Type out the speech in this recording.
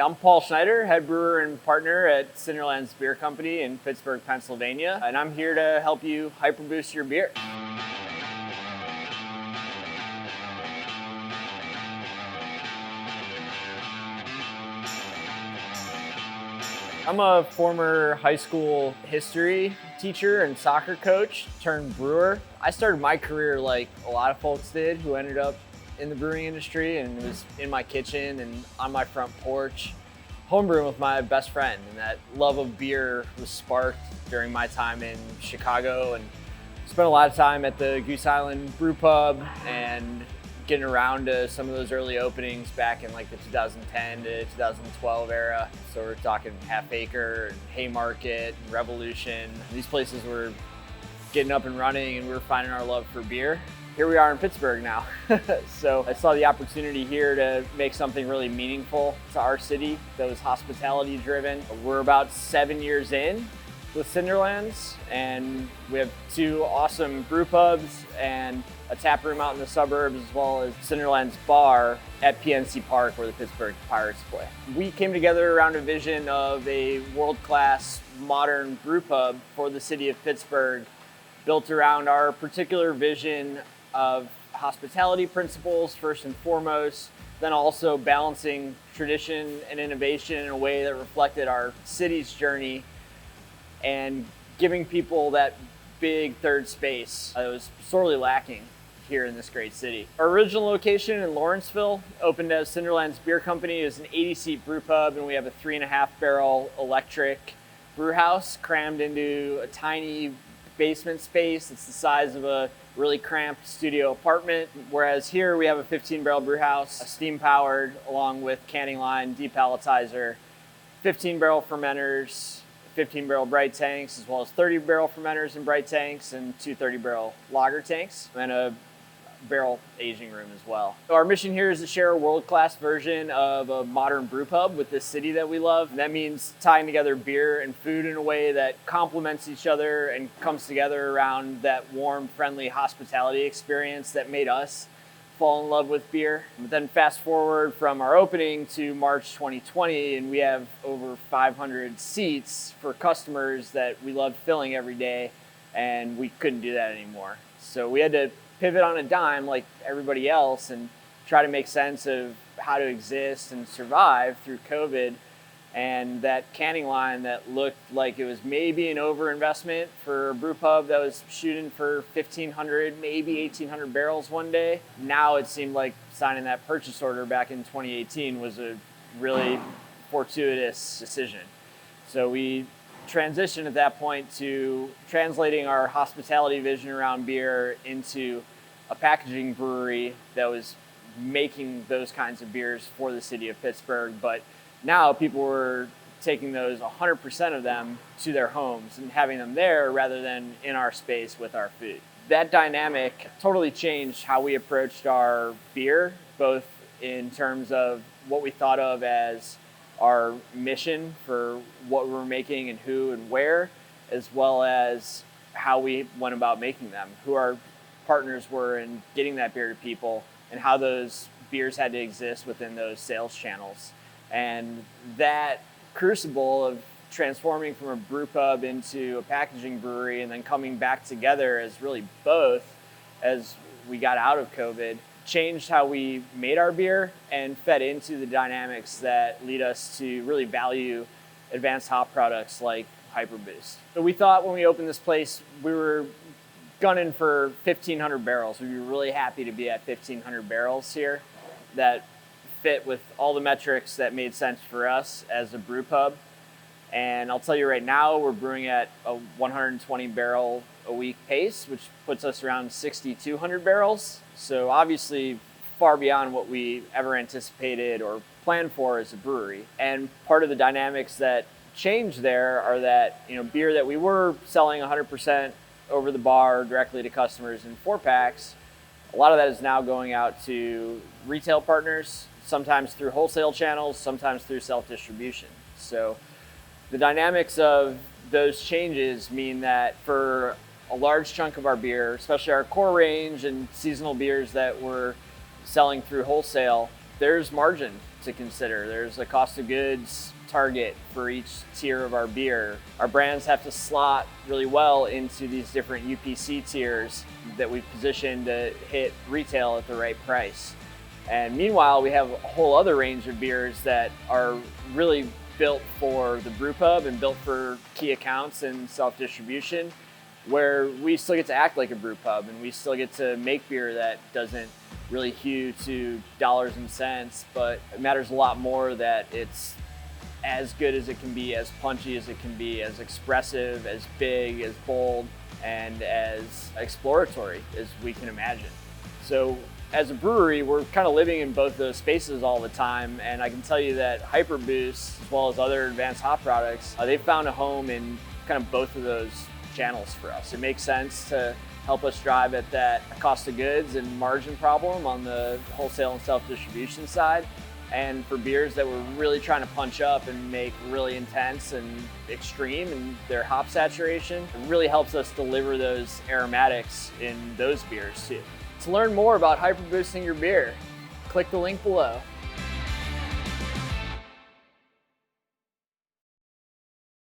I'm Paul Schneider, head brewer and partner at Cinderlands Beer Company in Pittsburgh, Pennsylvania, and I'm here to help you HyperBoost your beer. I'm a former high school history teacher and soccer coach turned brewer. I started my career like a lot of folks did who ended up in the brewing industry, and it was in my kitchen and on my front porch, homebrewing with my best friend. And that love of beer was sparked during my time in Chicago, and spent a lot of time at the Goose Island brewpub and getting around to some of those early openings back in like the 2010 to 2012 era. So we're talking Half Acre and Haymarket and Revolution. These places were getting up and running, and we were finding our love for beer. Here we are in Pittsburgh now. So I saw the opportunity here to make something really meaningful to our city that was hospitality driven. We're about 7 years in with Cinderlands, and we have 2 awesome brew pubs and a tap room out in the suburbs, as well as Cinderlands bar at PNC Park where the Pittsburgh Pirates play. We came together around a vision of a world-class modern brew pub for the city of Pittsburgh, built around our particular vision of hospitality principles first and foremost, then also balancing tradition and innovation in a way that reflected our city's journey and giving people that big third space that was sorely lacking here in this great city. Our original location in Lawrenceville opened as Cinderlands Beer Company. It was an 80-seat brew pub, and we have a 3.5 barrel electric brew house crammed into a tiny basement space. It's the size of a really cramped studio apartment, whereas here we have a 15 barrel brew house, steam powered, along with canning line, depalletizer, 15 barrel fermenters, 15 barrel bright tanks, as well as 30 barrel fermenters and bright tanks, and 2 30 barrel lager tanks, and a barrel aging room as well. So our mission here is to share a world-class version of a modern brew pub with this city that we love. And that means tying together beer and food in a way that complements each other and comes together around that warm, friendly hospitality experience that made us fall in love with beer. But then fast forward from our opening to March 2020, and we have over 500 seats for customers that we love filling every day, and we couldn't do that anymore. So we had to pivot on a dime like everybody else and try to make sense of how to exist and survive through COVID. And that canning line that looked like it was maybe an overinvestment for a brew pub that was shooting for 1,500, maybe 1,800 barrels one day. Now it seemed like signing that purchase order back in 2018 was a really fortuitous decision. So we transitioned at that point to translating our hospitality vision around beer into a packaging brewery that was making those kinds of beers for the city of Pittsburgh. But now people were taking those 100% of them to their homes and having them there rather than in our space with our food. That dynamic totally changed how we approached our beer, both in terms of what we thought of as our mission for what we were making and who and where, as well as how we went about making them, who our partners were in getting that beer to people, and how those beers had to exist within those sales channels. And that crucible of transforming from a brew pub into a packaging brewery and then coming back together as really both as we got out of COVID changed how we made our beer and fed into the dynamics that lead us to really value advanced hop products like HyperBoost. So we thought when we opened this place, we were gunning for 1,500 barrels. We'd be really happy to be at 1,500 barrels here that fit with all the metrics that made sense for us as a brew pub. And I'll tell you right now, we're brewing at a 120 barrel a week pace, which puts us around 6,200 barrels. So obviously far beyond what we ever anticipated or planned for as a brewery. And part of the dynamics that changed there are that, beer that we were selling 100% over the bar directly to customers in 4-packs, a lot of that is now going out to retail partners, sometimes through wholesale channels, sometimes through self-distribution. So the dynamics of those changes mean that for a large chunk of our beer, especially our core range and seasonal beers that we're selling through wholesale, there's margin to consider. There's a cost of goods target for each tier of our beer. Our brands have to slot really well into these different UPC tiers that we've positioned to hit retail at the right price. And meanwhile, we have a whole other range of beers that are really built for the brewpub and built for key accounts and self-distribution, where we still get to act like a brewpub and we still get to make beer that doesn't really hew to dollars and cents, but it matters a lot more that it's as good as it can be, as punchy as it can be, as expressive, as big, as bold, and as exploratory as we can imagine. So as a brewery, we're kind of living in both those spaces all the time, and I can tell you that HyperBoost, as well as other advanced hop products, they've found a home in kind of both of those channels for us. It makes sense to help us drive at that cost of goods and margin problem on the wholesale and self-distribution side. And for beers that we're really trying to punch up and make really intense and extreme in their hop saturation, it really helps us deliver those aromatics in those beers too. To learn more about hyperboosting your beer, click the link below.